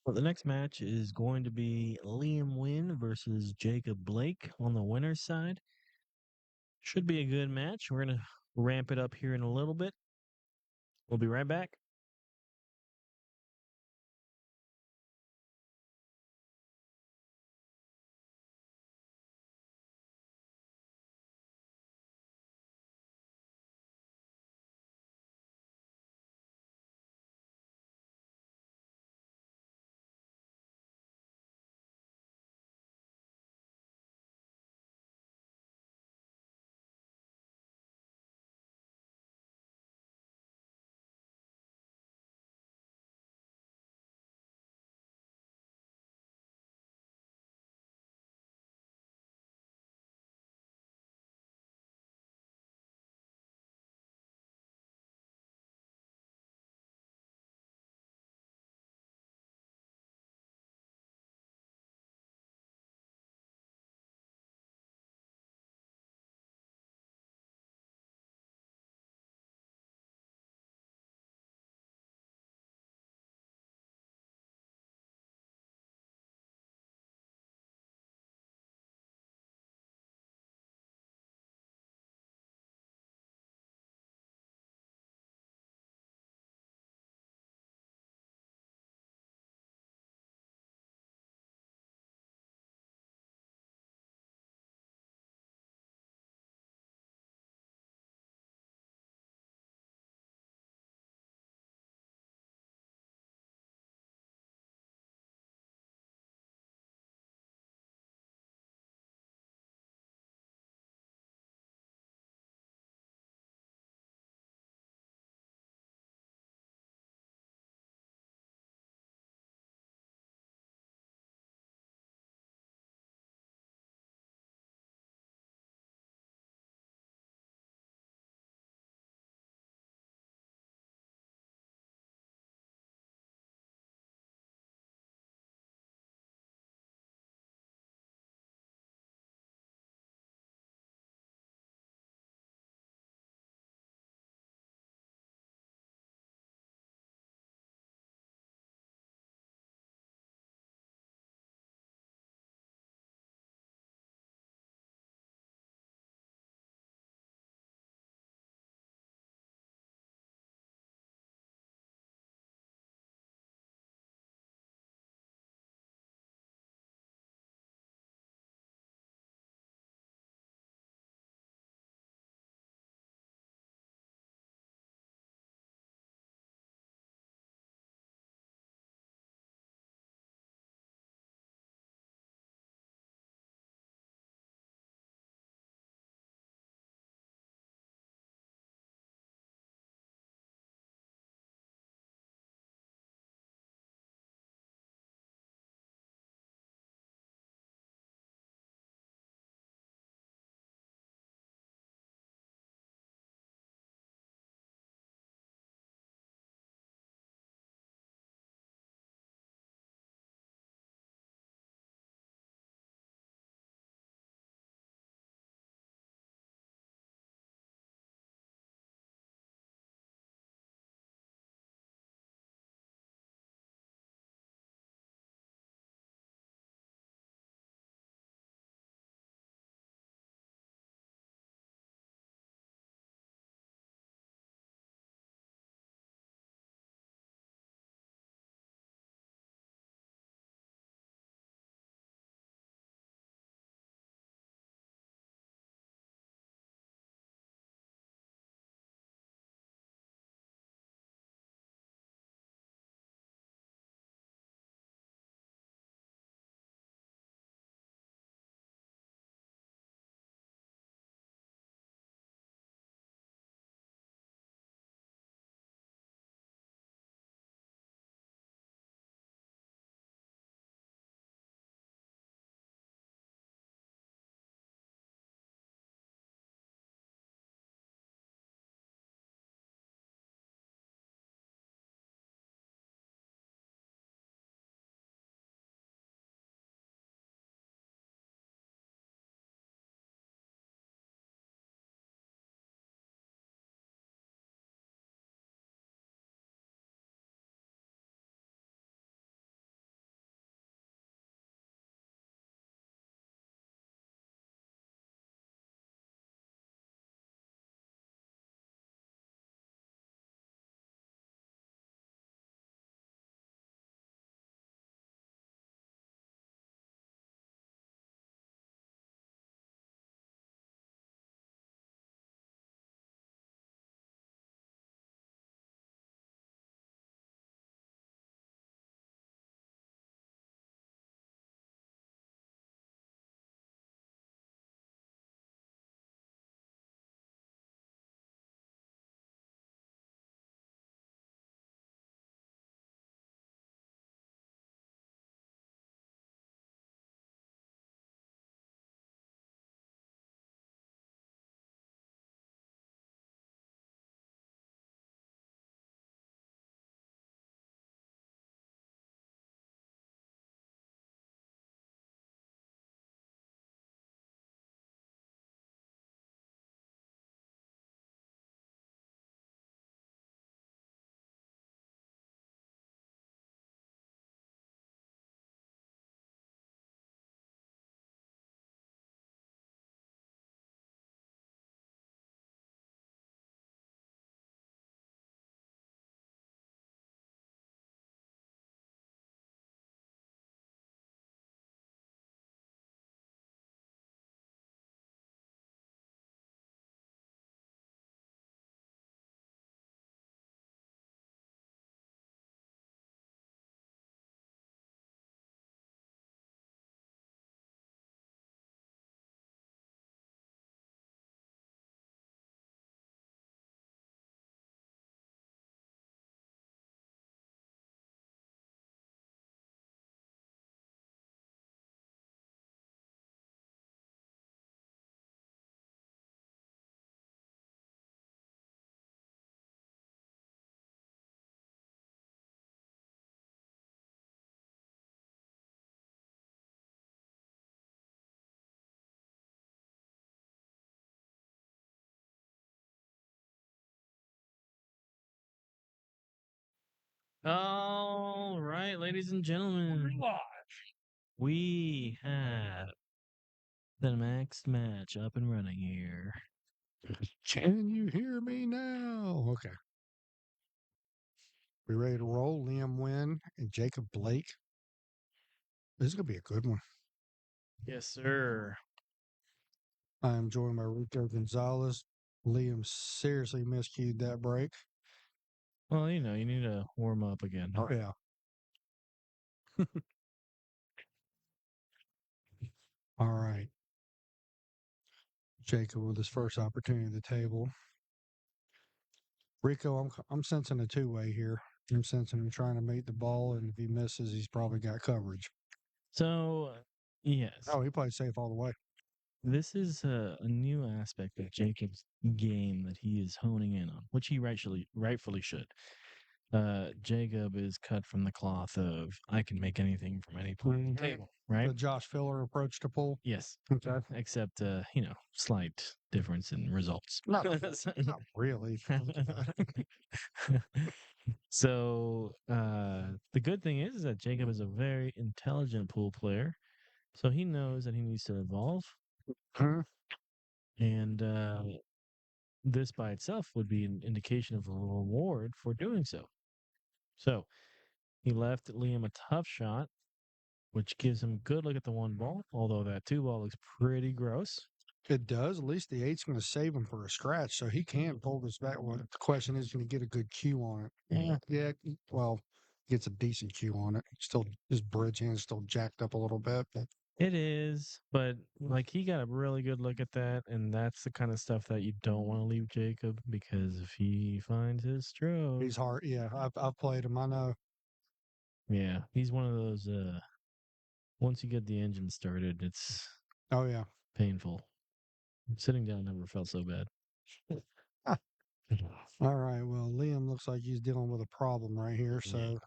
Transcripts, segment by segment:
Well, the next match is going to be Liam Nguyen versus Jacob Blake on the winner's side. Should be a good match. We're going to ramp it up here in a little bit. We'll be right back. All right, ladies and gentlemen, we have the next match up and running here. Can you hear me now? Okay. We ready to roll? Liem Nguyen and Jacob Blake. This is going to be a good one. Yes, sir. I am joined by Rico Gonzalez. Liam seriously miscued that break. Well, you need to warm up again. Oh, yeah. All right. Jacob with his first opportunity at the table. Rico, I'm sensing a two-way here. I'm sensing him trying to make the ball, and if he misses, he's probably got coverage. So, yes, Oh, he played safe all the way. this is a new aspect of Jacob's game that he is honing in on, which he rightfully should. Jacob is cut from the cloth of I can make anything from any point on the table, right? The Josh Filler approach to pull. Yes, Okay. except slight difference in results. Not really. So the good thing is that Jacob is a very intelligent pool player, so he knows that he needs to evolve, Hmm. and this by itself would be an indication of a reward for doing so. So he left Liam a tough shot, which gives him a good look at the one ball, although that two ball looks pretty gross. It does. At least the eight's going to save him for a scratch, so he can pull this back. Well, the question is, can he get a good cue on it? Yeah. Well, gets a decent cue on it. Still, his bridge hand's still jacked up a little bit, but It is, but like he got a really good look at that, and that's the kind of stuff that you don't want to leave Jacob because if he finds his stroke, he's hard. Yeah, I've played him. I know. yeah, he's one of those. Once you get the engine started, it's Oh yeah. painful. Sitting down never felt so bad. All right. Well, Liam looks like he's dealing with a problem right here. Yeah. So,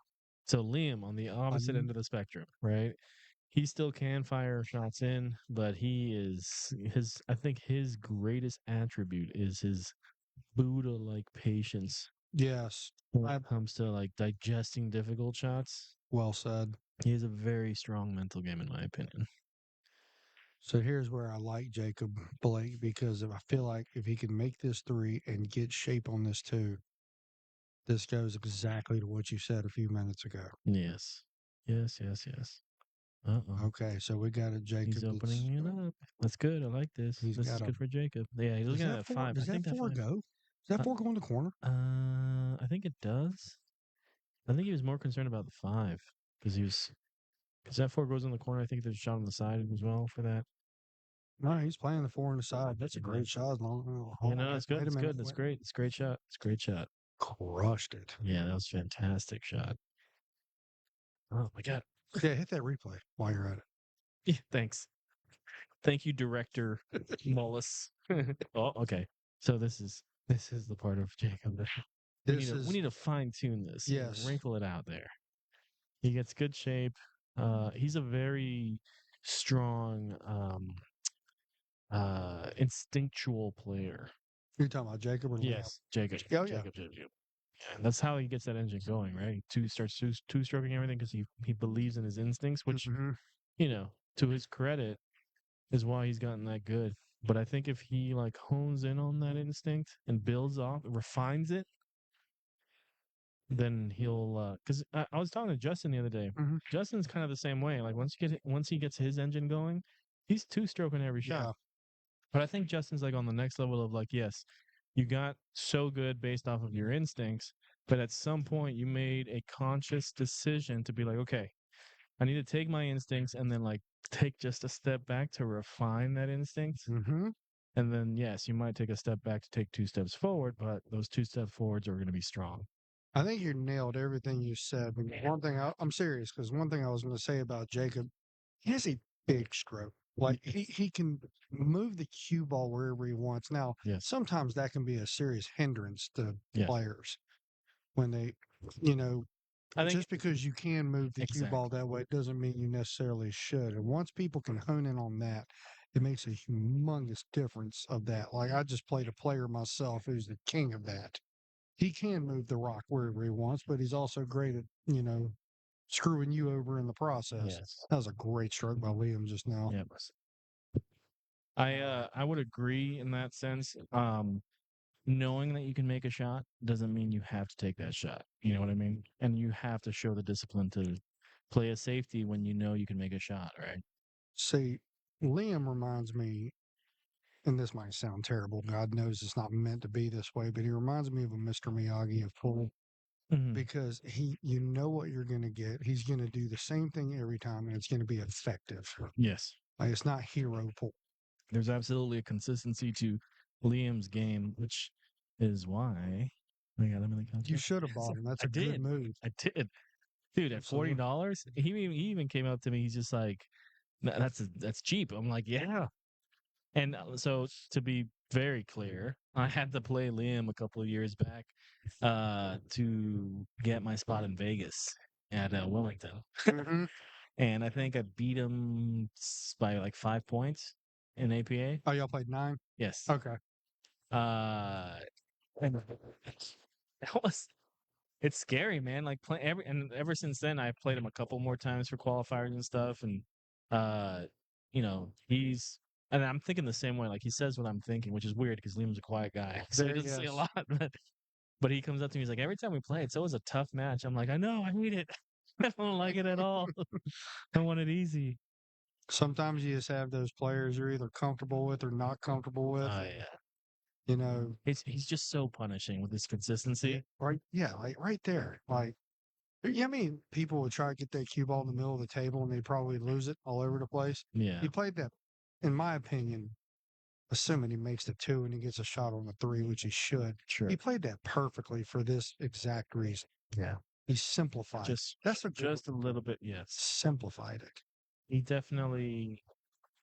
So Liam on the opposite I'm, end of the spectrum, right? He still can fire shots in, but he is his. I think his greatest attribute is his Buddha-like patience yes, when I it comes to like digesting difficult shots. well said. He has a very strong mental game, in my opinion. So here's where I like Jacob Blake because if I feel like if he can make this three and get shape on this two, this goes exactly to what you said a few minutes ago. Yes, yes, yes, yes. Uh-oh. Okay, so we got a He's Jacob opening that's it up. That's good. I like this. he's This is got a. good for Jacob. Yeah, he's Does looking at that that four? five. I Does that think that four five. go? Does that Uh, four go in the corner? I think it does. I think he was more concerned about the five because that four goes in the corner. I think there's a shot on the side as well for that. No, he's playing the four on the side. That's a great shot. Yeah, no, it's good. Wait a It's minute. good. It's great. It's a great shot. It's a great shot. Crushed it. Yeah, that was a fantastic shot. Oh my god. Yeah, hit that replay while you're at Yeah, thanks. Thank you, Director it. Mullis. Oh, okay. So this is the part of Jacob that This we is need to fine tune this, yes. wrinkle it out there. He gets good shape. He's a very strong, instinctual player. You're talking about Jacob or Liam? Yes, Jacob. Oh yeah. Jacob. Yeah, and that's how he gets that engine going, right? Two stroking everything because he believes in his instincts, which Mm-hmm. to his credit, is why he's gotten that good. But I think if he like hones in on that instinct and builds off, refines it, then he'll. Because I was talking to Justin the other day. Mm-hmm. Justin's kind of the same way. Like once he gets his engine going, he's two stroking every shot. Yeah. But I think Justin's like on the next level of like, yes, you got so good based off of your instincts, but at some point you made a conscious decision to be like, okay, I need to take my instincts and then like take just a step back to refine that instinct. Mm-hmm. And then, yes, you might take a step back to take two steps forward, but those two step forwards are going to be strong. I think you nailed everything you said. But one thing I'm serious because one thing I was going to say about Jacob, he has a big stroke. Like he can move the cue ball wherever he wants. Now, Yes. sometimes that can be a serious hindrance to Yes. players when they, you know, I think just because you can move the cue ball exactly. that way doesn't mean you necessarily should. And once people can hone in on that, it makes a humongous difference of that. Like I just played a player myself who's the king of that. he can move the rock wherever he wants, but he's also great at, screwing you over in the process. Yes. That was a great stroke by Liam just now. Yep. I would agree in that sense. Knowing that you can make a shot doesn't mean you have to take that shot. You know what I mean? And you have to show the discipline to play a safety when you know you can make a shot, right? See, Liam reminds me, and this might sound terrible. God knows it's not meant to be this way, but he reminds me of a Mr. Miyagi of pool Hmm. because you know what you're going to get. He's going to do the same thing every time, and it's going to be effective. Yes. Like it's not hero pool. There's absolutely a consistency to Liam's game, which is why I got him in the You contract. should have bought him. That's I a good did. move. I did. Dude, at Absolutely. $40, he even came up to me. He's just like, That's cheap." I'm like, "Yeah." And so to be very clear, I had to play Liam a couple of years back to get my spot in Vegas at Wilmington. Hmm. And I think I beat him by like 5 points in APA. Oh, y'all played 9? Yes. Okay. Uh, and that was it's scary, man. Like ever since then, I've played him a couple more times for qualifiers and stuff, and uh, he's and I'm thinking the same way. Like he says what I'm thinking, which is weird because Liam's a quiet guy, so he There, doesn't say a yes. lot. But he comes up to me, he's like, every time we play, it's always a tough match. I'm like, I know, I hate it. I don't like it at all. I want it easy. Sometimes you just have those players you're either comfortable with or not comfortable with. Oh yeah, You know, he's just so punishing with his yeah, consistency. right. Yeah, like right there. Like, yeah, I mean, people would try to get that cue ball in the middle of the table and they probably lose it all over the place. Yeah, He played that, in my opinion, assuming he makes the 2 and he gets a shot on the 3, which he should. He sure. played that perfectly for this exact reason. Yeah, He simplified. just That's a good just a little bit. Yes, simplified it. he definitely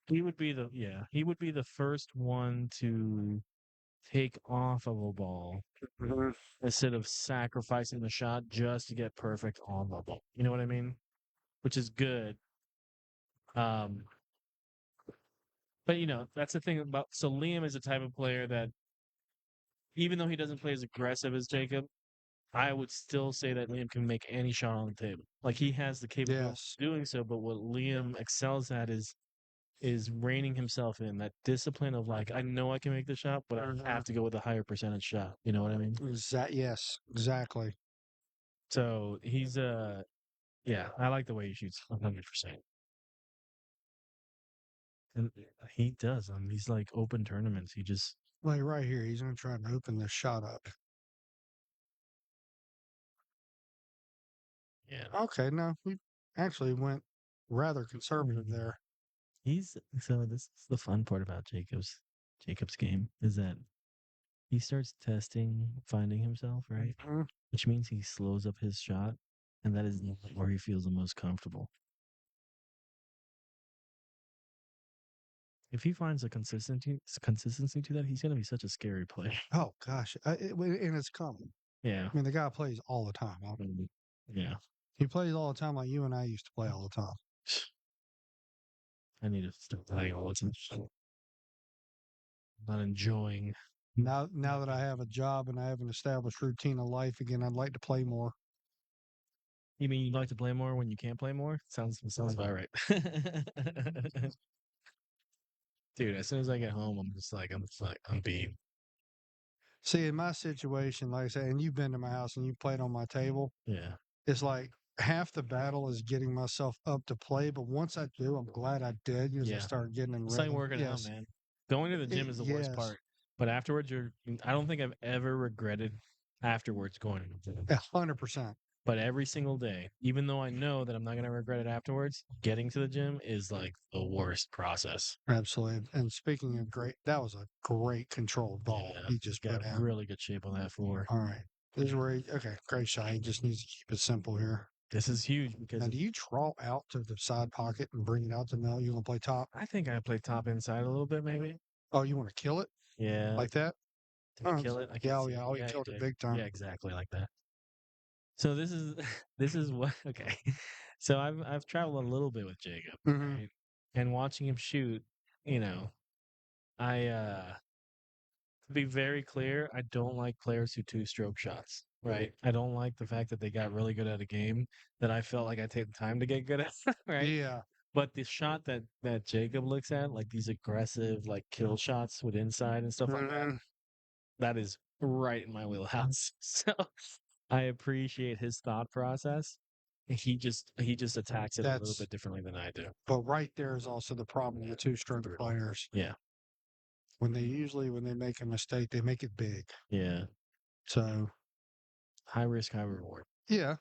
he would be the first one to take off of a ball Mhm. instead of sacrificing the shot just to get perfect on the ball. You know what I mean? Which is good. Um, but that's the thing about so Liam is the type of player that even though he doesn't play as aggressive as Jacob, I would still say that Liam can make any shot on the table. Like he has the capability Yes. of doing so, but what Liam excels at is reining himself in that discipline of like, I know I can make the shot, but I have to go with a higher percentage shot. You know what I mean? Yes, exactly. So he's yeah, I like the way he shoots 100%. And he does on these like open tournaments. He just Like right here, he's going to try to open this shot up. yeah. Okay, no, we actually went rather conservative there. He's so this is the fun part about Jacob's game is that he starts testing, finding himself, right? Mhm. Which means he slows up his shot, and that is where he feels the most comfortable. If he finds a consistency to that, he's gonna be such a scary player. Oh gosh, and it's coming. Yeah. I mean, the guy plays all the time. Yeah. He plays all the time like you and I used to play all the time. I need to start playing all the time. Not enjoying. Now that I have a job and I have an established routine of life again, I'd like to play more. You mean you'd like to play more when you can't play more? Sounds about right. Dude, as soon as I get home, I'm beat. See, in my situation, like I say, and you've been to my house and you played on my table, Yeah. it's like half the battle is getting myself up to play. But once I do, I'm glad I did because I Yeah. start getting in It's like rhythm. working out, Yes. man. Going to the gym is the worst Yes. part. But afterwards I don't think I've ever regretted afterwards going to the gym. 100%. But every single day, even though I know that I'm not gonna regret it afterwards, getting to the gym is like the worst process. Absolutely. And speaking of great, that was a great controlled ball Yeah. he just Got put in. really good shape on that floor. All right. This is where okay, great shot. He just needs to keep it simple here. This is huge because Now, do you draw out to the side pocket and bring it out to Mel? You want to play top? I think I play top inside a little bit, maybe. Oh, you want to kill it Yeah. like that? Did I Oh, kill it? I can't yeah, oh, see yeah. it. Oh, you Yeah, you killed it did. big Yeah, time. exactly like that. So this is this is what okay. So I've traveled a little bit with Jacob, Hmm. right? And watching him shoot, you know, I to be very clear, I don't like players who two-stroke shots, right? I don't like the fact that they got really good at a game that I felt like I take the time to get good at, right? Yeah. But the shot that Jacob looks at, like these aggressive, like kill shots with inside and stuff like that, Mhm. that is right in my wheelhouse. So I appreciate his thought process. He just attacks it a little That's bit differently than I do. but right there is also the problem with two-stroke Brutal. players. Yeah, When they make a mistake, they make it big. yeah. So High risk, high reward. yeah,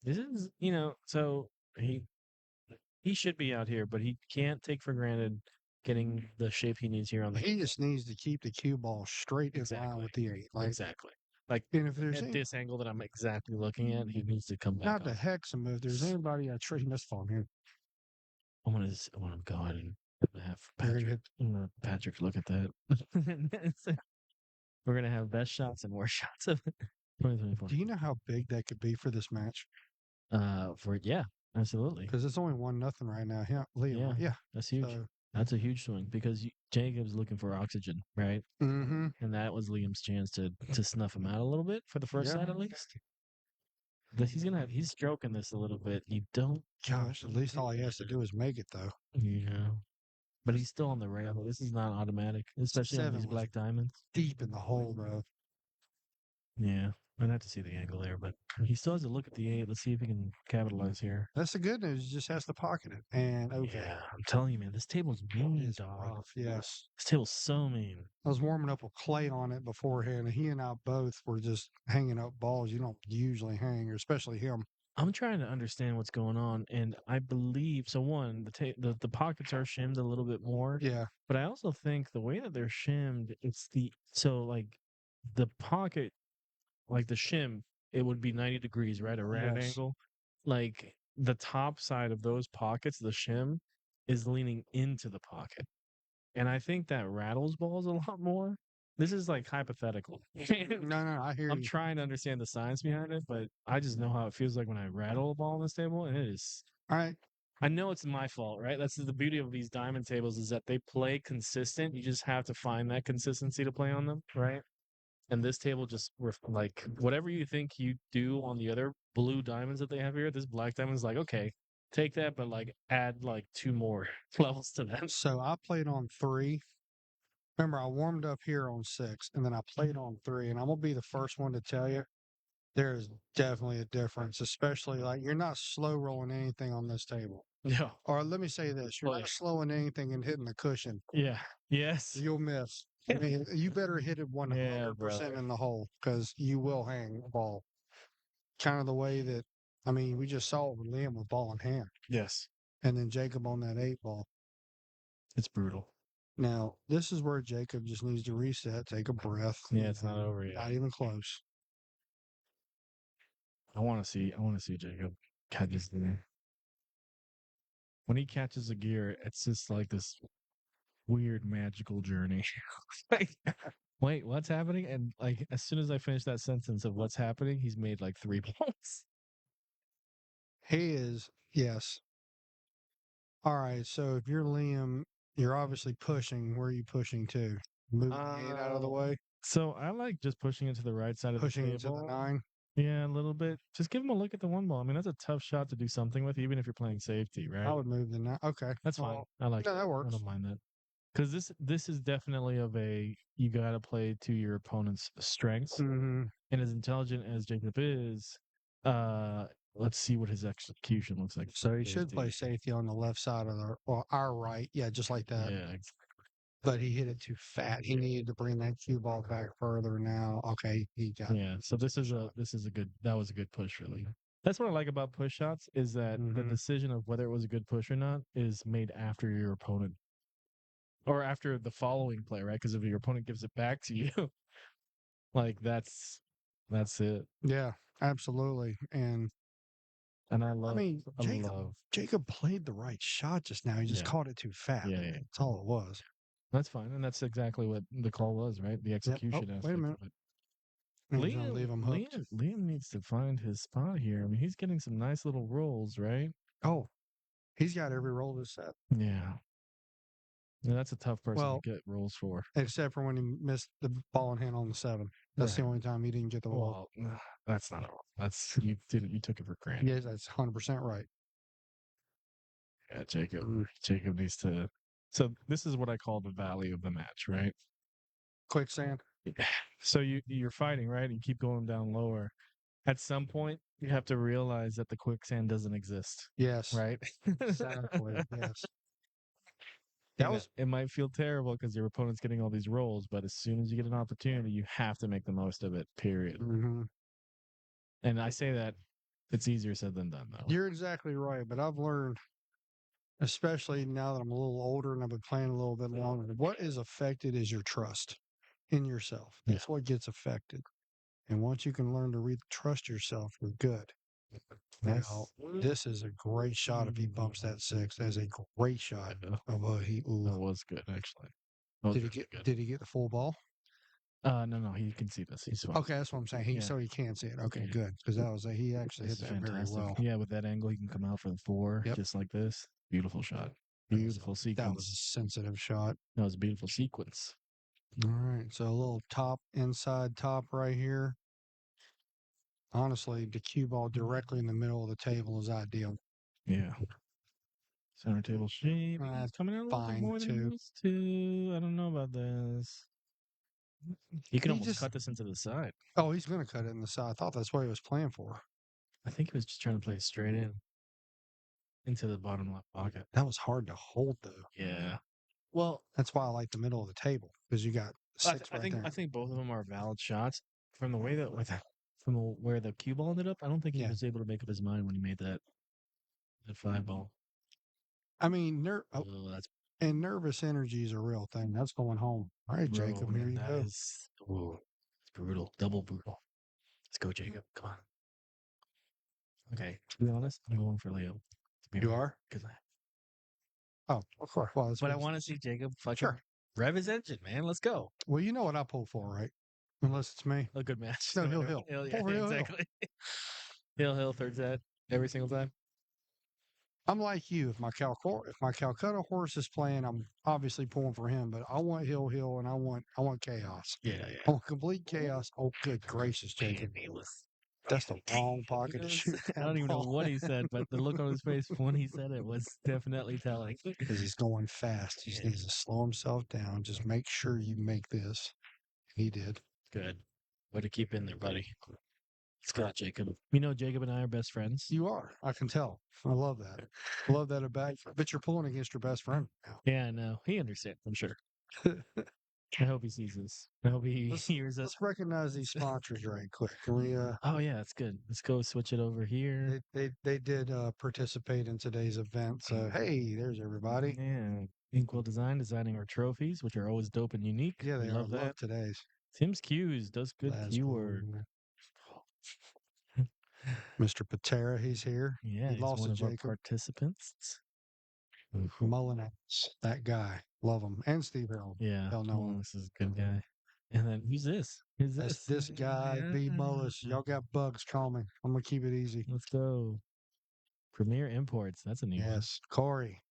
This is, so he should be out here, but he can't take for granted getting the shape he needs here on the he just needs to keep the cue ball straight in line exactly, with the eight. exactly. Like And if there's at any, this angle that I'm exactly looking at, he needs to come back not to off. hex him, if there's anybody I treat this phone here, I want to go ahead and have you're gonna Patrick. hit. Patrick, look at that. We're gonna have best shots and worst shots of 2024. Do you know how big that could be for this match? For yeah, absolutely. Because it's only 1-0 right now. Yeah, Liam. Yeah, Right? Yeah. that's huge. So, That's a huge swing because Jacob's looking for oxygen, right? mm-hmm. And that was Liam's chance to snuff him out a little bit for the first Yeah. set at least. But he's stroking this a little bit. You don't, Gosh, at least all he has to do is make it though. yeah. But he's still on the rail. This is not automatic, especially on these Seven was black diamonds. deep in the hole, bro. Yeah, I'd have to see the angle there, but he still has to look at the eight. Let's see if he can capitalize here. That's the good news. He just has to pocket it. And okay, Yeah, I'm telling you, man, this table's mean, it's dog. rough. Yes. This table's so mean. I was warming up with Clay on it beforehand, and he and I both were just hanging up balls you don't usually hang, or especially him. I'm trying to understand what's going on, and I believe so. One, the pockets are shimmed a little bit more, Yeah. but I also think the way that they're shimmed, it's like the pocket, like the shim, it would be 90 degrees, right? A right Yes. angle. Like the top side of those pockets, the shim, is leaning into the pocket. And I think that rattles balls a lot more. This is like hypothetical. No, no, I hear I'm you. trying to understand the science behind it, but I just know how it feels like when I rattle a ball on this table, and it is. All right. I know it's my fault, right? That's the beauty of these diamond tables is that they play consistent. You just have to find that consistency to play on them, right? And this table just like whatever you think you do on the other blue diamonds that they have here, this black diamond is like okay, take that, but like add like two more levels to that. So I played on 3. Remember, I warmed up here on 6, and then I played on 3. And I'm gonna be the first one to tell you there is definitely a difference, especially like you're not slow rolling anything on this table. Yeah. Or let me say this: you're Oh, yeah. not slowing anything and hitting the cushion. Yeah. Yes. You'll miss. I mean, you better hit it Yeah, 100% brother. in the hole because you will hang a ball. Kind of the way that, I mean, we just saw it with Liam with ball in hand, Yes. and then Jacob on that 8 ball. It's brutal. Now, this is where Jacob just needs to reset, take a breath. Yeah, it's not over yet. Not even close. I want to see Jacob catch this thing. When he catches a gear, it's just like this weird magical journey. Like, wait, what's happening? And like as soon as I finish that sentence of what's happening, he's made like three balls. He is, yes. All right, so if you're Liam, you're obviously pushing. Where are you pushing to? Move the 8 out of the way, So I like just pushing it to the right side of the pushing into the table. 9. Yeah, a little bit. Just give him a look at the one ball. I mean, that's a tough shot to do something with, even if you're playing safety, I right? would move the 9. Okay. That's fine. Well, I like no, that. that I works. don't mind that. Because this is definitely of a you got to play to your opponent's strengths. Mm-hmm. And as intelligent as Jacob is, uh, let's see what his execution looks like. So he should play safety on the left side of the, well, our right. Yeah, just like that. Yeah, But he hit it too fat. He needed to bring that cue ball back further now. Okay, he got it. yeah. So this is a good that was a good push really. That's what I like about push shots is that the Mhm. decision of whether it was a good push or not is made after your opponent or after the following play, right? Because if your opponent gives it back to you, like that's it. Yeah, absolutely. And I I love mean, I love Jacob played the right shot just now. He just yeah caught it too fat. yeah yeah. That's all it was. That's fine, and that's exactly what the call was, right? The Yep. Oh, execution wait a aspect minute. of it. He's gonna leave him hooked. Liam needs to find his spot here. I mean, he's getting some nice little rolls, right? Oh, he's got every roll this set. Yeah. Yeah, that's a tough person to Well, get rolls for. except for when he missed the ball in hand on the 7. That's the Right. only time he didn't get the ball. Well, that's not a roll. That's you didn't you took it for granted. Yes, that's 100% right. Yeah, Jacob needs to. So this is what I call the valley of the match, right? Quicksand. So you're fighting, right? And you keep going down lower. At some point, you have to realize that the quicksand doesn't exist, Yes, right? exactly. Yes. That And was it might feel terrible because your opponent's getting all these rolls, but as soon as you get an opportunity, you have to make the most of it. Period. mhm. And I say that it's easier said than done, though. You're exactly right, but I've learned, especially now that I'm a little older and I've been playing a little bit longer, what is affected is your trust in yourself. Yeah, That's what gets affected. And once you can learn to trust yourself, you're good. Now, that's this is a great shot if he bumps that 6. That's a great shot of a he. Ooh. that was good actually. That was Did he really get? good. Did he get the full ball? No, he can see this. He's fine. Okay, that's what I'm saying. He Yeah, so he can see it. Okay, yeah. good, because that was he actually This hit is that very fantastic. well. Yeah, with that angle, he can come out for the 4, Yep, just like this. Beautiful shot. that Beautiful was a sequence. sensitive shot. That was a beautiful sequence. All right, so a little top inside top right here. Honestly, the cue ball directly in the middle of the table is ideal. Yeah. Center table shape. He's coming out a little bit Fine more than he too. used to. I don't know about this. He can He almost just cut this into the side. oh, he's gonna cut it in the side. I thought that's what he was playing for. I think he was just trying to play straight in into the bottom left pocket. That was hard to hold though. Yeah. Well, That's why I like the middle of the table because you got six right there. I think both of them are valid shots. From the way that where the cue ball ended up, I don't think he Yeah, was able to make up his mind when he made that 5 ball. I mean, Oh, that's and nervous energy is a real thing. That's going home. All right, bro, Jacob, here man. you That go. is it's brutal, double brutal. Let's go, Jacob. Come on. Okay. To be honest, I'm going for Leo. To be You honest, are? because Oh, of course. Well, that's but I good. want to see Jacob fucking Sure. rev his engine, man. Let's go. Well, you know what I pull for, right? Unless it's me. A good match. No, No Hill matter Hill. what. Pull Yeah, for Hill Hill. exactly. Hill, third set every single time. I'm like you. If my Calcutta horse is playing, I'm obviously pulling for him. But I want Hill Hill, and I want chaos. Yeah, I want complete chaos. Oh, good gracious, Jacob! That's the wrong pocket to shoot I that don't even know ball what he said, but the look on his face when he said it was definitely telling. because he's going fast. He just needs to slow himself down. Just make sure you make this. He did. Good. Way to keep in there, buddy. Scott Jacob. You know, Jacob and I are best friends. You are. I can tell. I love that. I love that about you. But you're pulling against your best friend now. Yeah, I know. He understands, I'm sure. I hope he sees this. I hope he hears us. Let's recognize these sponsors right quick. Can we Oh, yeah, that's good. Let's go switch it over here. they did participate in today's event. So hey, there's everybody. Yeah. Inkwell Design, designing our trophies, which are always dope and unique. Yeah, We they are. love Love that. today's. Tim's Cues does good That's cue cool. work. Mr. Patera, he's here. Yeah, He he's lost one to of our Jacob participants. Mullinax. That guy. Love him. And Steve Hill. Yeah, They'll know him. this is a good guy. And then who's this? Who's That's this? this guy, B. Mullis. Yeah. Y'all got bugs. Call me. I'm gonna keep it easy. Let's go. Premier Imports. That's a new one. Yes, Corey.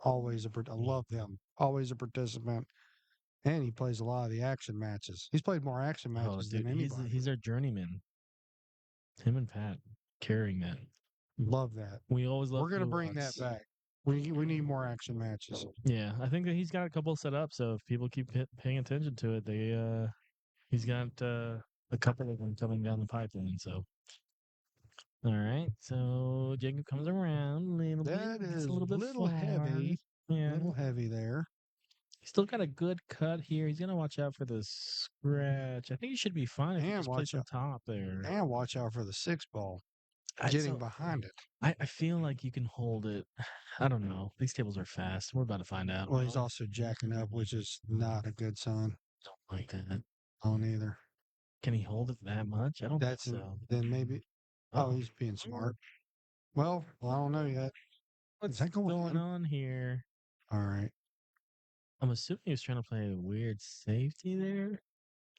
Always I love him. Always a participant. And he plays a lot of the action matches. He's played more action Oh, matches dude, than anybody. he's our journeyman. Him and Pat carrying that. Love that. We always love We're gonna bring that nuance. back. We need more action matches. Yeah, I think that he's got a couple set up. So if people keep paying attention to it, he's got a couple of them coming down the pipeline. So all right, so Jacob comes around a little That bit, gets is a little bit little far. heavy. Yeah, Little heavy there. he's still got a good cut here. He's gonna watch out for the scratch. I think he should be fine if he And just plays watch some out top there. and watch out for the 6 ball. I, Getting so behind it. I feel like you can hold it. I don't know. These tables are fast. We're about to find out. Well, he's also jacking up, which is not a good sign. Don't like that. On either. Can he hold it that much? I don't think so. Then maybe he's being smart. Well, I don't know yet. What's that going in? on here? All right. I'm assuming he was trying to play a weird safety there.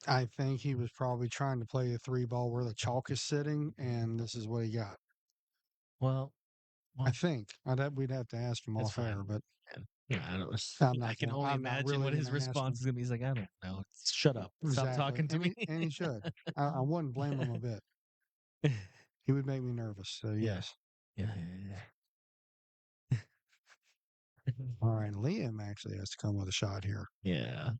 I think he was probably trying to play a 3 ball where the chalk is sitting, and this is what he got. Well, I think. We'd have to ask him that's off air, fine. but Yeah, I don't. I'm I not can going. only I'm not imagine really what going his to ask response him. is gonna be. He's like, I don't know. Shut up. Stop Exactly, talking to me. and he should. I wouldn't blame him a bit. He would make me nervous. So Yeah. yes. Yeah. All right, Liam actually has to come with a shot here. Yeah.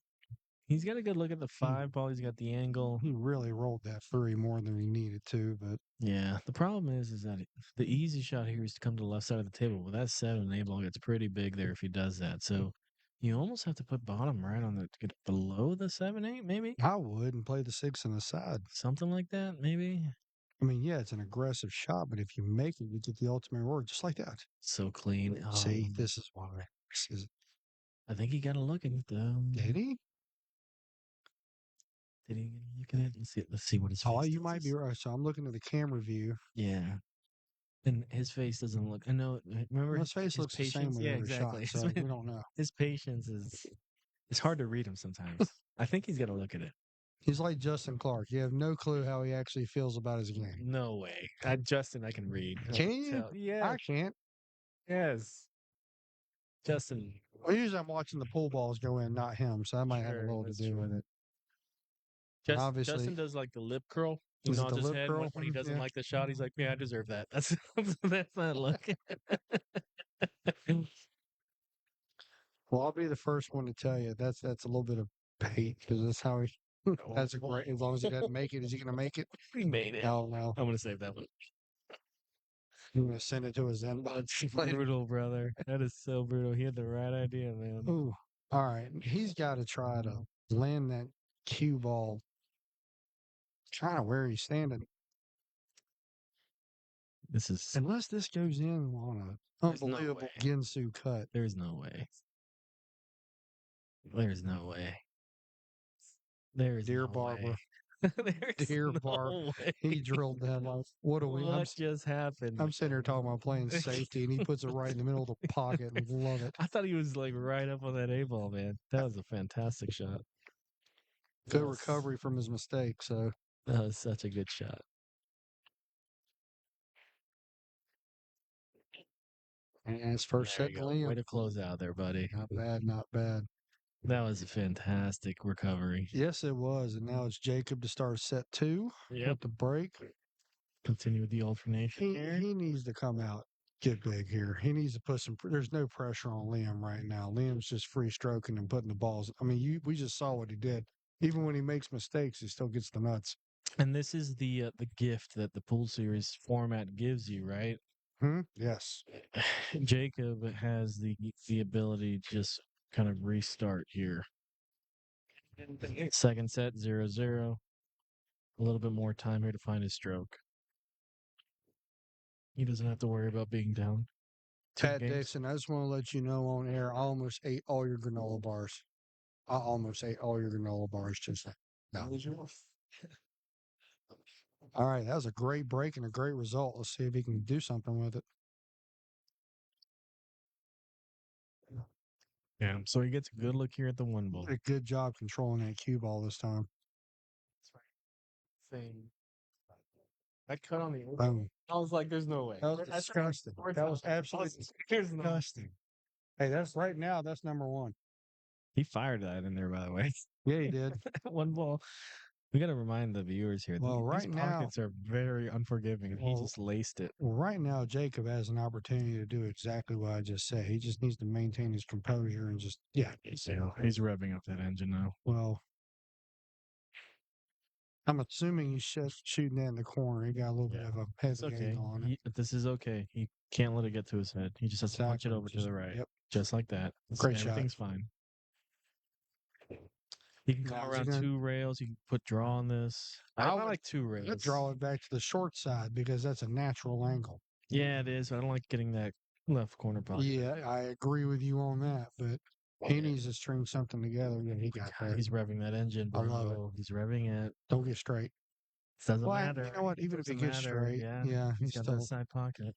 He's got a good look at the He 5 ball. He's got the angle. he really rolled that 3 more than he needed to, but Yeah. The problem is that the easy shot here is to come to the left side of the table. But that 7 8 ball gets pretty big there if he does that. So you almost have to put bottom right on the to get below the 7 8, maybe I would and play the 6 on the side. something like that. Maybe I mean, yeah, it's an aggressive shot, but if you make it, you get the ultimate reward just like that. so clean. See, this is why. This is, I think he got a look at it though. did he? Did he get a look at it? Let's see what his Oh, face you tells might be us. right. So I'm looking at the camera view. Yeah. And his face doesn't look. I know. Remember Well, his face his looks the same patience. with Yeah, every shot, exactly. so we don't know. His patience is. It's hard to read him sometimes. I think he's got to look at it. He's like Justin Clark. You have no clue how he actually feels about his game. No way. Justin, I can read. I Can you? tell. Yeah. I can't. Yes. Justin. Well, usually I'm watching the pool balls go in, not him, so that might have a Sure, little to that's do true. with it. And Justin obviously, does like the lip curl. He is it nods the his lip head curl? when he doesn't Yeah. like the shot. He's like, "Yeah, I deserve that." That's that look. Well, I'll be the first one to tell you that's a little bit of bait because that's how he. That's a great. As long as he doesn't make it, is he going to make it? He made it. Hell no. I'm gonna save that one. I'm going to send it to his inbox later. Brutal, brother. That is so brutal. He had the right idea, man. Ooh. All right. He's got to try to land that cue ball kind of where he's standing. This is Unless this goes in on an There's no unbelievable way. Ginsu cut. There's no way. There's no way. There's Dear no Barbara. way. There's Dear no Barbara. way. He drilled that like, what do we? What just happened? I'm sitting here talking about playing safety, and he puts it right in the middle of the pocket and love it. I thought he was like right up on that A ball, man. That was a fantastic shot. Good recovery from his mistake. So That was such a good shot. and his first There set you to go. Liam. Way to close out there, buddy. Not bad, not bad. That was a fantastic recovery. Yes, it was. And now it's Jacob to start set 2 with the break. Continue with the alternation here. He needs to come out, get big here. He needs to put some. There's no pressure on Liam right now. Liam's just free stroking and putting the balls. I mean, we just saw what he did. Even when he makes mistakes, he still gets the nuts. And this is the gift that the pool series format gives you, right? Yes. Jacob has the ability to just kind of restart here. Second set 0-0. A little bit more time here to find his stroke. He doesn't have to worry about being down. Pat Dixon, I just want to let you know on air, I almost ate all your granola bars. I almost ate all your granola bars just now. All right, that was a great break and a great result. Let's see if he can do something with it. Yeah, so he gets a good look here at the 1 ball. Did a good job controlling that cue ball this time. That's right. Same. That cut on the Boom. I was like, there's no way. That was disgusting. That was absolutely disgusting. Hey, that's right now. That's number 1. He fired that in there, by the way. Yeah, he did. 1 ball. We got to remind the viewers here. Well, These right now, pockets are very unforgiving, and he just laced it. Well, right now, Jacob has an opportunity to do exactly what I just said. He just needs to maintain his composure and just, He's revving up that engine now. Well, I'm assuming he's shooting that in the corner. He got a little bit of a heavy angle on it. This is okay. He can't let it get to his head. He just has to punch it over to the right. Yep. Just like that. Great shot. Everything's fine. You can come around 2 rails. You can put draw on this. I like 2 rails. I'd draw it back to the short side because that's a natural angle. Yeah, it is. I don't like getting that left corner pocket. Yeah, I agree with you on that, but he needs to string something together. Yeah, he got that. He's revving that engine, bro. I love it. He's revving it. Don't get straight. Doesn't matter. You know what? Even if he gets straight, yeah, he's got still that side pocket.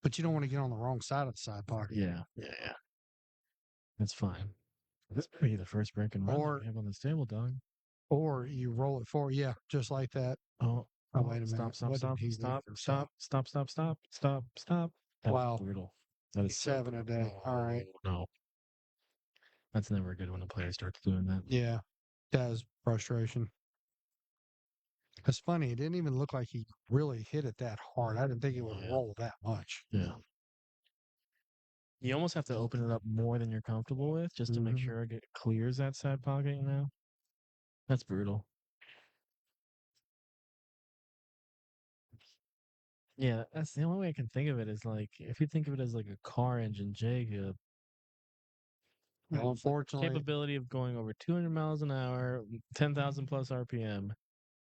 But you don't want to get on the wrong side of the side pocket. Yeah. That's fine. This may be the first break and run we have on this table, dog. Or you roll it forward. Yeah, just like that. Oh, wait a minute. Stop. That wow. was brutal. That is 7 a day. All right. No. That's never good when a player starts doing that. Yeah, that is frustration. It's funny. It didn't even look like he really hit it that hard. I didn't think it would Yeah. roll that much. Yeah. You almost have to open it up more than you're comfortable with just to make Hmm. sure it clears that side pocket, you know? That's brutal. Yeah, that's the only way I can think of it is like if you think of it as like a car engine, Jacob, Well, unfortunately, capability of going over 200 miles an hour, 10,000 plus RPM.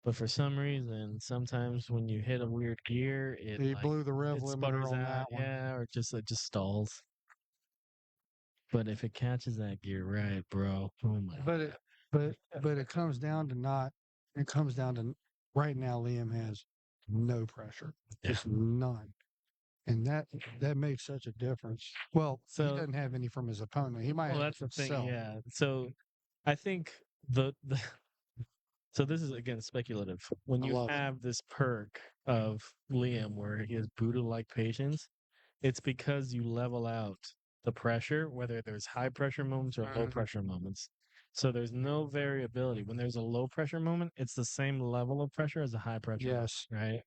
But for some reason, sometimes when you hit a weird gear, he blew the rev it limiter sputters on out, that one. yeah, or it just stalls. But if it catches that gear right, bro, oh my But it, but it comes down to not. It comes down to right now. Liam has no pressure, yeah. just none, and that makes such a difference. Well, he So, doesn't have any from his opponent. He might well, have it that's the thing, himself. yeah. So I think the so this is again speculative. When I you love it. have this perk of Liam where he has Buddha-like patience, it's because you level out the pressure, whether there's high pressure moments or low Mhm. pressure moments. So there's no variability. When there's a low pressure moment, it's the same level of pressure as a high pressure moment, Yes. right?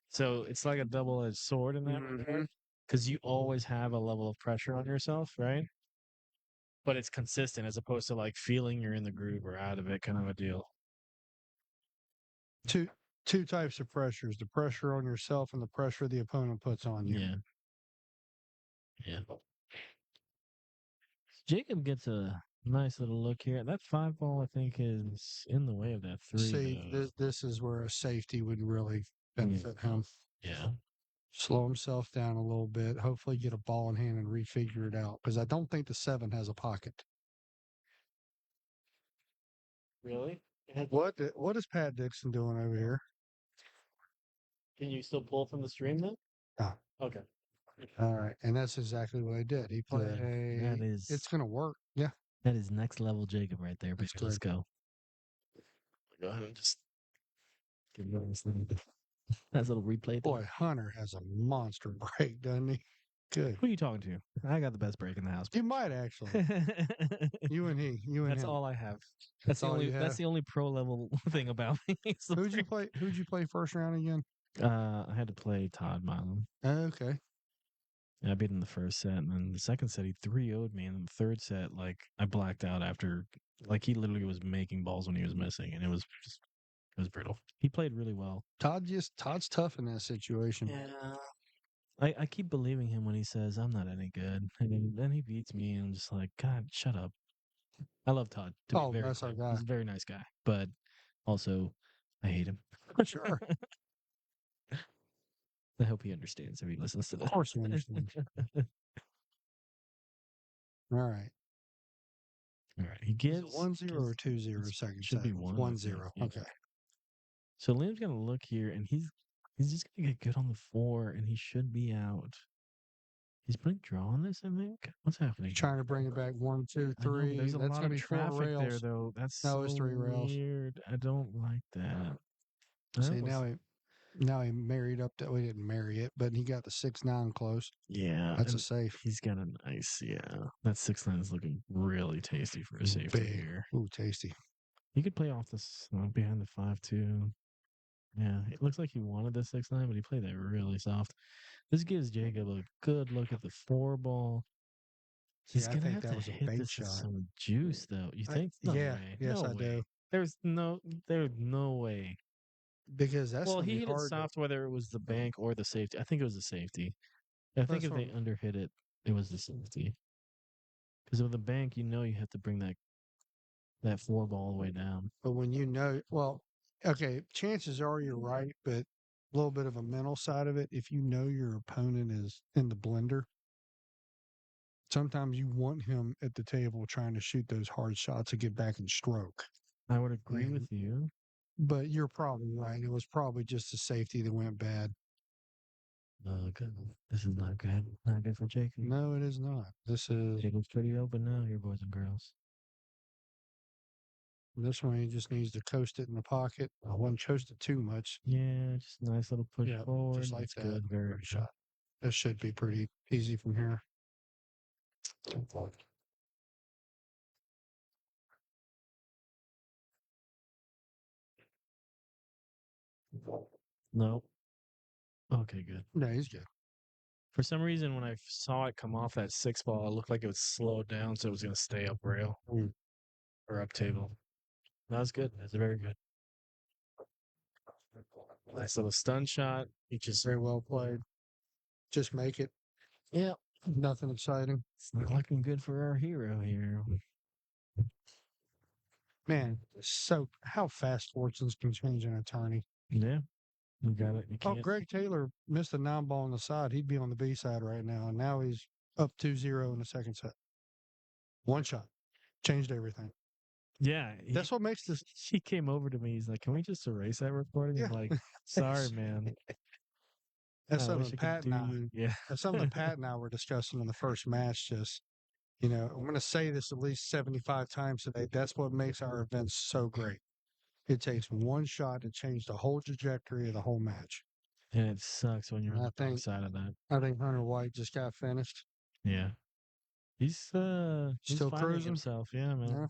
So it's like a double-edged sword in that Hmm. regard because you always have a level of pressure on yourself, right? But it's consistent as opposed to like feeling you're in the groove or out of it kind of a deal. Two two types of pressures: the pressure on yourself and the pressure the opponent puts on you. Yeah. Yeah. Jacob gets a nice little look here. That five ball, I think, is in the way of that three, See, though. this is where a safety would really Yeah. benefit him. Yeah. Slow himself down a little bit. Hopefully, get a ball in hand and refigure it out. Because I don't think the 7 has a pocket. Really? What is Pat Dixon doing over here? Can you still pull from the stream then? Ah, Okay. all right, and that's exactly what I did. He Good. played. It's gonna work. Yeah, That is next level Jacob right there, baby. that's Let's good. go. Go ahead and just give me this nice little replay thing. Boy, Hunter has a monster break, doesn't he? Good. Who are you talking to? I got the best break in the house. You might actually. You and he. You and That's him. all I have. That's all you That's have. the only pro level thing about me. is the break. Who'd you play first round again? I had to play Todd Milam. Okay. And I beat him the first set, and then the second set he 3-0'd me, and the third set, like I blacked out after, like he literally was making balls when he was missing, and it was brutal. He played really well. Todd's tough in that situation. Yeah. I keep believing him when he says I'm not any good, and then he beats me, and I'm just like, God, shut up. I love Todd. To be Oh, very that's our clear, guy. he's a very nice guy, but also I hate him. Sure. I hope he understands if he listens to Of course he this. understands. All right. All right, he Is it gives 1-0 gives or 2-0 it second should set? be It's one, I think. 1-0. Yeah. Okay. So Liam's gonna look here, and he's just gonna get good on the 4, and he should be out. He's putting draw on this, I think. What's happening? Trying to bring it back one, two, I know, but three. there's a That's lot gonna of be 4 traffic there, rails. though. That's No, it's so 3 rails. weird. I don't like that. I See, almost, now he married up that we didn't marry it, but he got the 6-9 close. yeah, That's a and safe. he's got a nice, yeah. That 6-9 is looking really tasty for a safety Big. here. Ooh, tasty. He could play off this behind the 5-2. Yeah, it looks like he wanted the 6-9, but he played that really soft. This gives Jacob a good look at the 4 ball. See, He's I gonna think have that to was a hit bait this with shot. some juice, though. You think? No Yeah, way. yes, No I do. way. There's no way. Because that's Well, gonna he be hit it hard to. soft, whether it was the bank or the safety. I think it was the safety. I think That's if what they underhit it, it was the safety. Because with the bank, you have to bring that 4 ball all the way down. But when well, okay, chances are you're right, but a little bit of a mental side of it. If you know your opponent is in the blender, sometimes you want him at the table trying to shoot those hard shots to get back and stroke. I would agree And with you. but you're probably right. It was probably just the safety that went bad. Good. This is not good. Not good for Jacob. No, it is not. Jacob's pretty open now, here, boys and girls. This one he just needs to coast it in the pocket. I wouldn't coast it too much. Yeah, just a nice little push Yeah, forward. just like That's that. good. Very Great good. shot. This should be pretty easy from here. No. Okay, good. No, he's good. For some reason, when I saw it come off that six ball, it looked like it would slow down, so it was going to stay up rail Mm. or up table. That was good. That's very good. Nice little stun shot. He just Very well played. Just make it. yeah. Nothing exciting. It's not looking good for our hero here. Man, so how fast fortunes can change an attorney. Yeah, you got it. You Oh, can't. Greg Taylor missed a 9 ball on the side. He'd be on the B side right now. And now he's up 2-0 in the second set. One shot. Changed everything. Yeah, That's what makes this. he came over to me. He's like, "Can we just erase that recording?" Yeah. I'm like, "Sorry, man. That's I wish something I could Pat and do I. you." Yeah. That's something Pat and I were discussing in the first match. Just I'm going to say this at least 75 times today. That's what makes our events so great. It takes one shot to change the whole trajectory of the whole match. And it sucks when you're And on I the wrong think side of that. I think Hunter White just got finished. Yeah. He's Still finding cruising. himself. Yeah, man. Yeah.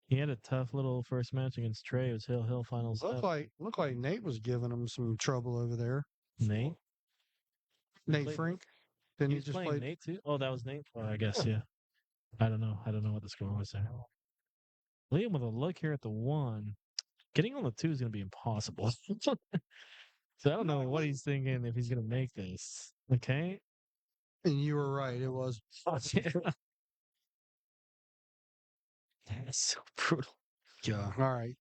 He had a tough little first match against Trey. It was Hill final set. Looked like Nate was giving him some trouble over there. Nate. Nate Frank. Then He he was just playing played. Nate too. Oh, that was Nate. Oh, I Yeah. guess yeah. I don't know. I don't know what the score was there. Liam with a look here at the one. Getting on the two is going to be impossible. So I don't know what he's thinking if he's going to make this. Okay. And you were right. It was. Yeah. That's so brutal. Yeah. All right.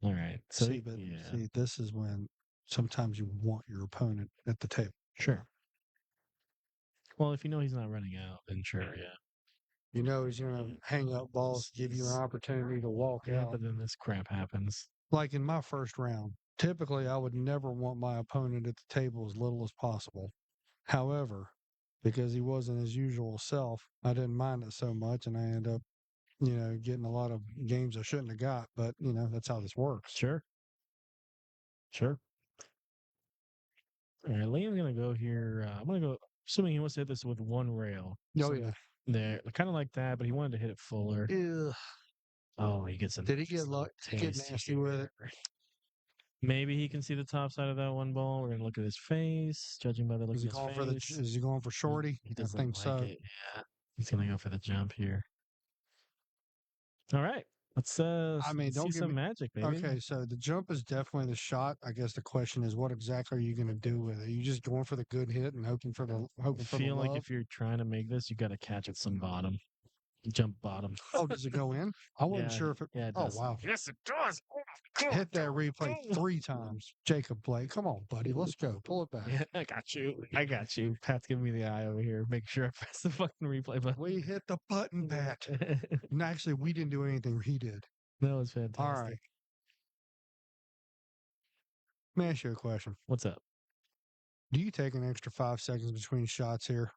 All right. So yeah, See, this is when sometimes you want your opponent at the table. sure. Well, if you know he's not running out, then sure, yeah. You know he's going to hang up balls, give you an opportunity to walk Yeah, out. but then this crap happens. Like in my first round, typically I would never want my opponent at the table as little as possible. However, because he wasn't his usual self, I didn't mind it so much, and I ended up, getting a lot of games I shouldn't have got. But that's how this works. Sure, sure. All right, Liam's gonna go here. I'm gonna go. Assuming he wants to hit this with one rail. Oh yeah. There, kind of like that, but he wanted to hit it fuller. Ew. Oh, he gets a Did he get just a little Did he get taste nasty with it? here. Maybe he can see the top side of that one ball. We're gonna look at his face. Judging by the look Is of he his going for face, Is he going for shorty? he I doesn't think like so. it. Yeah, he's gonna go for the jump here. All right, I mean, let's see don't get me. some magic, baby. Okay, so the jump is definitely the shot. I guess the question is, what exactly are you going to do with it? Are you just going for the good hit and I hoping for the feel like love? if you're trying to make this, you got to catch at some bottom, jump bottom. Oh, does it go in? I wasn't Yeah, sure if it. yeah, it Oh does. wow! Yes, it does. Oh my God, Hit that replay go. 3 times, Jacob Blake. Come on, buddy, let's go. Pull it back. Yeah, I got you. I got you. Pat's giving me the eye over here. Make sure I press the fucking replay button. We hit the button, Pat. And actually, we didn't do anything. He did. That was All right. fantastic. Let me ask you a question. What's up? Do you take an extra 5 seconds between shots here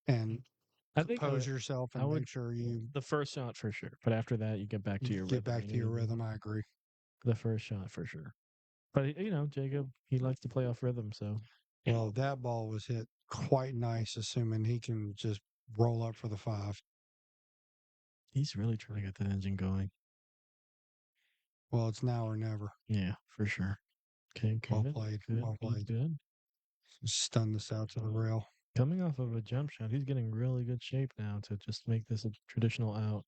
and I think compose yourself I and would make sure you the first shot for sure, but after that you get back to your get rhythm. back to your rhythm? I agree. The first shot for sure. But Jacob, he likes to play off rhythm, so Well, that ball was hit quite nice, assuming he can just roll up for the 5. he's really trying to get that engine going. Well, it's now or never. Yeah, for sure. Okay, Well good. played. Good. Well Good. played. Good. Stun this out to the rail. Coming off of a jump shot, he's getting really good shape now to just make this a traditional out.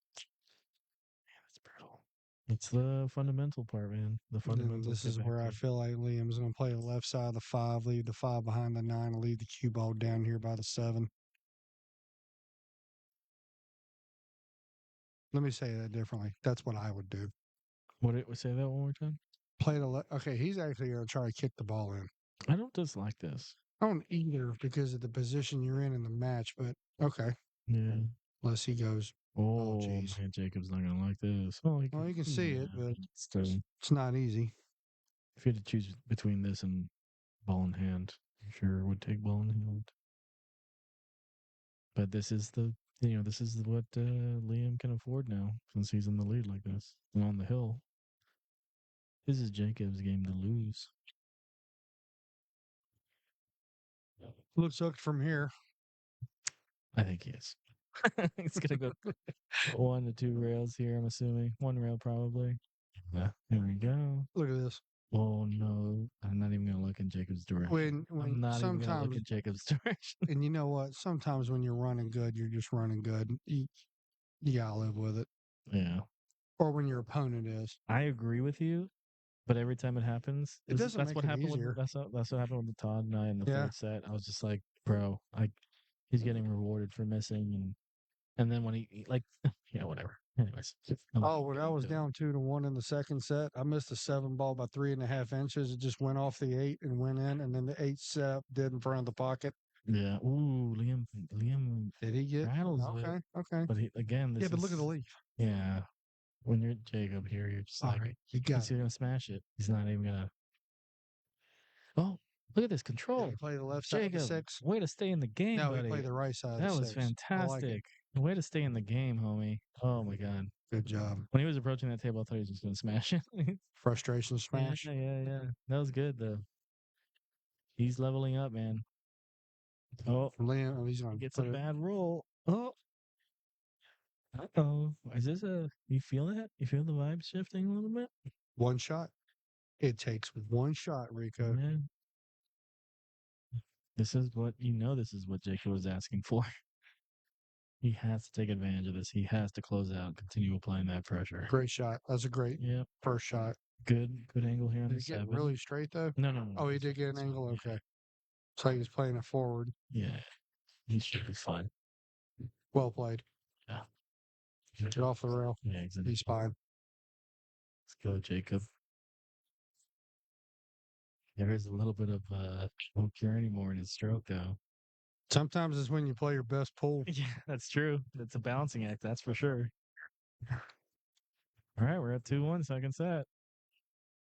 Man, that's brutal. It's the fundamental part, man. The And fundamentals this get is back where I to. feel like Liam's going to play the left side of the 5, leave the 5 behind the 9, and leave the cue ball down here by the 7. Let me say that differently. That's what I would do. What did we say that one more time? Play the left. Okay, he's actually going to try to kick the ball in. I don't dislike this. I don't either because of the position you're in the match, but okay. Yeah. Unless he goes, oh, Oh geez. man, Jacob's not gonna like this. Oh, Well, you can see it, but still, it's not easy. if you had to choose between this and ball in hand, I sure would take ball in hand. But this is this is what Liam can afford now since he's in the lead like this and on the hill. This is Jacob's game to lose. Looks hooked from here. I think he is. It's gonna go 1 to 2 rails here. I'm assuming 1 rail probably. Yeah, there we go. Look at this. Oh no, I'm not even gonna look in Jacob's direction. When I'm not even gonna look sometimes, in Jacob's direction. and you know what? Sometimes when you're running good, you're just running good. You gotta live with it. Yeah, Or when your opponent is. I agree with you, but every time it happens, It doesn't that's make what it happened with easier. that's what happened with the Todd and I in the Yeah. third set. I was just like, bro, he's getting rewarded for missing, and then when like, yeah, whatever. Anyways, Oh, when I was do it. down 2-1 in the second set, I missed a 7 ball by 3.5 inches. It just went off the 8 and went in, and then the 8 set did in front of the pocket. Yeah. Ooh, Liam Did he get? rattles it, Okay, okay. but again, Yeah, this but look at the is leaf. yeah. When you're Jacob here, you're just All like, right, you he's got it. gonna smash it. He's not even gonna. Oh, look at this Did he control, play the left side of the Jacob. 6? Way to stay in the game, No, he played buddy. the right side of the That was 6. I like it. fantastic. Way to stay in the game, homie. Oh my god. Good job. When he was approaching that table, I thought he was just gonna smash it. Frustration Yeah, smash. yeah, yeah. That was good though. He's leveling up, man. Oh, Liam, oh, he's he going to gets a put it bad roll. Oh, uh-oh. Is this you feel that? You feel the vibe shifting a little bit? one shot. It takes one shot, Rico. Yeah. This is what this is what Jacob was asking for. He has to take advantage of this. He has to close out, continue applying that pressure. Great shot. That's a great Yep. first shot. Good angle here on Did the he get 7. really straight, though? No, no, no. Oh, he That's did fine. get an That's fine. angle? Yeah. Okay. So he was playing it forward. Yeah. He should be fine. Well played. Yeah. Get off the rail. Yeah, exactly. He's fine. Let's go, Jacob. There is a little bit of won't care anymore in his stroke though. Sometimes it's when you play your best pool. Yeah, that's true. It's a balancing act, that's for sure. All right, we're at 2-1, second set.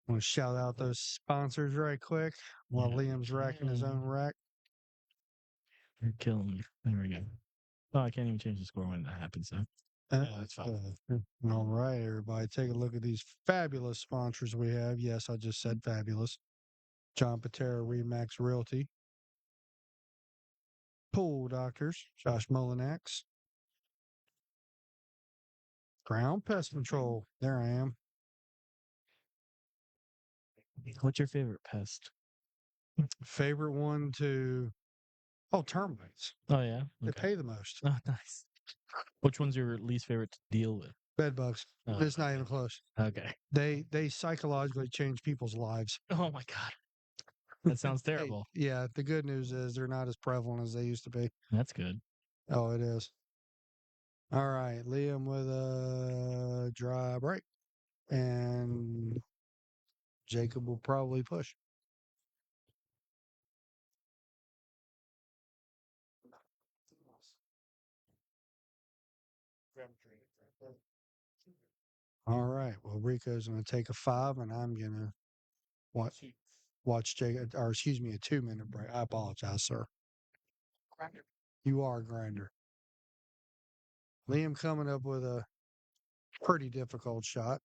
I want to shout out those sponsors right quick while Yeah, Liam's racking his own rack. you're killing me. There we go. Oh, I can't even change the score when that happens, though. Yeah, that's fine. All right, everybody, take a look at these fabulous sponsors we have. Yes, I just said fabulous. John Patera, Remax Realty. Pool Doctors, Josh Mullinax. Ground Pest Control, there I am. What's your favorite pest? Favorite one to, oh, termites. Oh, yeah? They Okay. pay the most. Oh, nice. Which one's your least favorite to deal with? Bed bugs. Oh, It's not even close. okay. They psychologically change people's lives. Oh, my God. That sounds Hey, terrible. yeah, the good news is they're not as prevalent as they used to be. That's good. Oh, it is. All right, Liam with a dry break, and Jacob will probably push. All right. Well, Rico's going to take a 5, and I'm going to watch Jacob, or excuse me, a 2-minute break. I apologize, sir. You are a grinder. Liam coming up with a pretty difficult shot.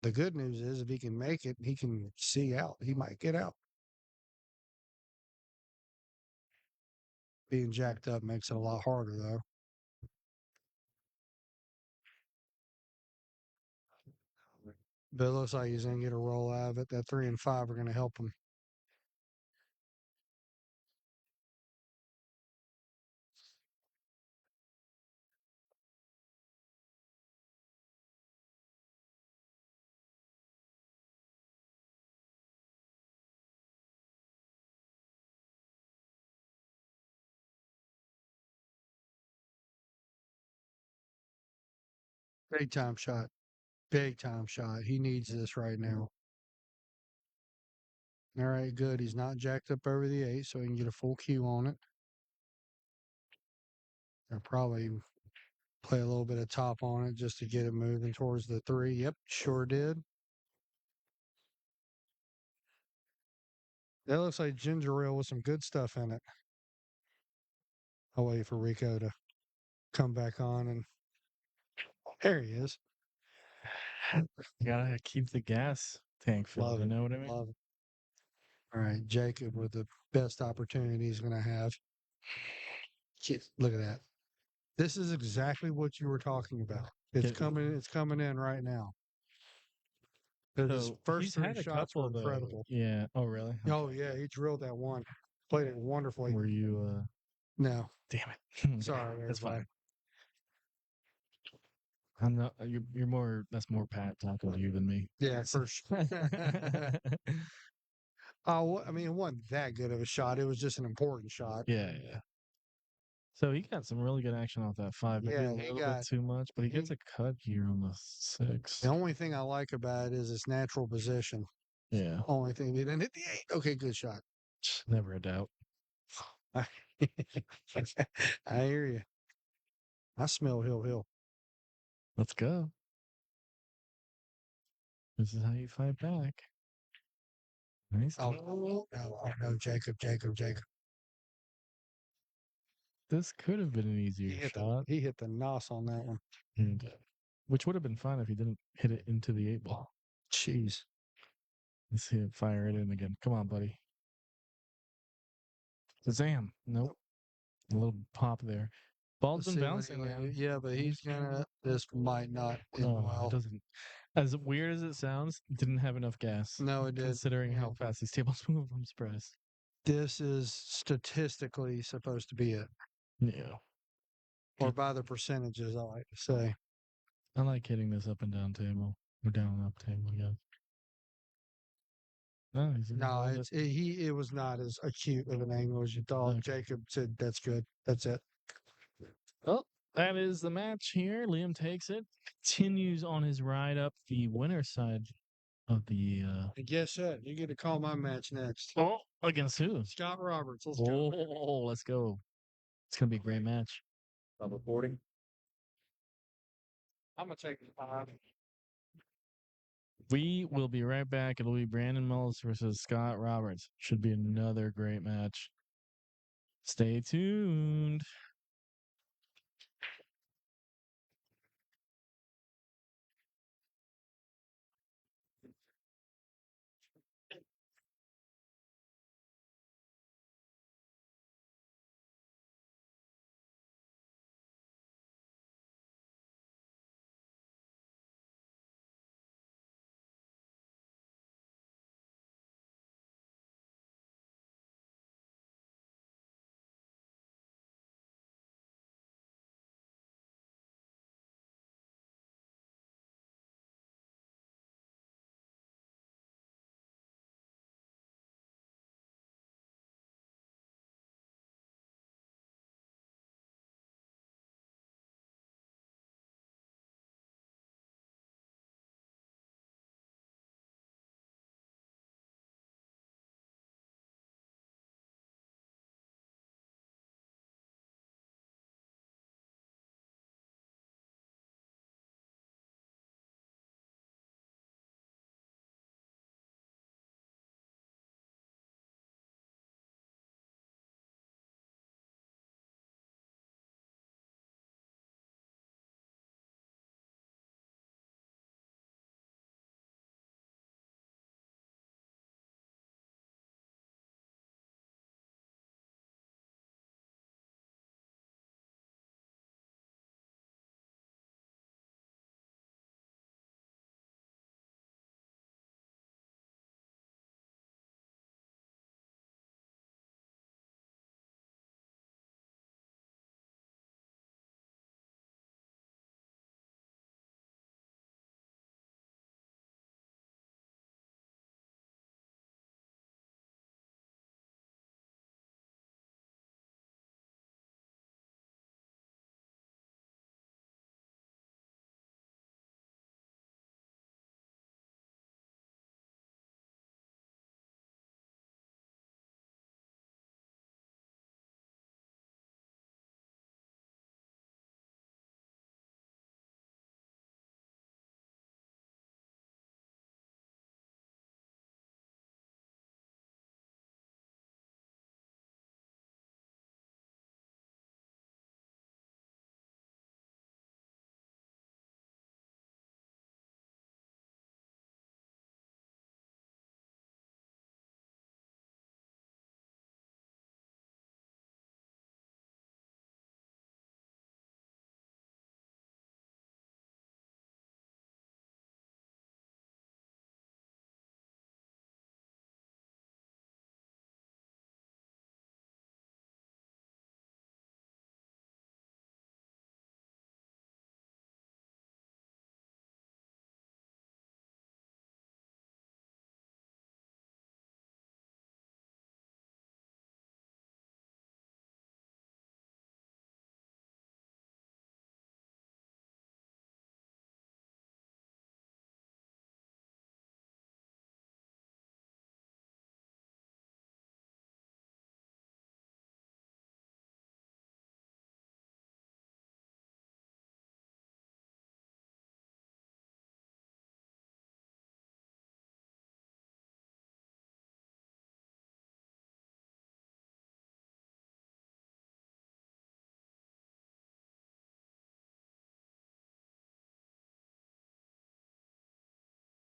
The good news is if he can make it, he can see out. He might get out. Being jacked up makes it a lot harder, though. But it looks like he's going to get a roll out of it. That 3 and 5 are going to help him. Big time shot. Big time shot. He needs this right now. All right, good. He's not jacked up over the 8, so he can get a full cue on it. I'll probably play a little bit of top on it just to get it moving towards the 3. Yep, sure did. That looks like ginger ale with some good stuff in it. I'll wait for Rico to come back on, and there he is. Gotta keep the gas tank filled. Love You it. know what I mean? Love it. All right, Jacob with the best opportunity he's going to have. Look at that. This is exactly what you were talking about. It's Get, coming. It's coming in right now. 'Cause his So first he's three had a shots were couple though. incredible. Yeah. Oh, really? Oh, Okay. yeah, he drilled that one. Played it wonderfully. Were you? No, Damn it. Okay, sorry, that's everybody. fine. I'm not. You're more. That's more Pat talking to you than me. Yeah, for sure. I mean, it wasn't that good of a shot. It was just an important shot. Yeah, yeah. So he got some really good action off that five, maybe a Yeah, he little bit got. too much, but he gets He, a cut here on the the six. only thing I like about it is its natural position. Yeah, Only thing they didn't hit the eight. Okay, good shot. never a doubt. I hear you. I smell hill. Let's go. This is how you fight back. Nice. Oh, no, Jacob. This could have been an easier shot, He hit the nos on that one. and, which would have been fine if he didn't hit it into the eight ball. Jeez. Let's see it fire it in again. Come on, buddy. Zam. Nope. A little pop there. Ball's Let's been see what bouncing now. yeah, but he's gonna. This might not end No, it well. doesn't. As weird as it sounds, didn't have enough gas. No, it did. Considering Yeah. how fast these tables move, I'm surprised. This is statistically supposed to be it, Yeah. or by the percentages, I like to say. I like hitting this up and down table. Or down and up table, yeah. No, he's No, rolled it. it was not as acute of an angle as you thought. Okay. Jacob said that's good. That's it. Well, that is the match here. Liam takes it. Continues on his ride up the winner's side of the And guess what? You get to call my match next. Oh, against who? Scott Roberts. Let's go. Oh, let's go. It's gonna be a great match. I'm recording. I'm gonna take the 5. We will be right back. It'll be Brandon Mullis versus Scott Roberts. Should be another great match. Stay tuned.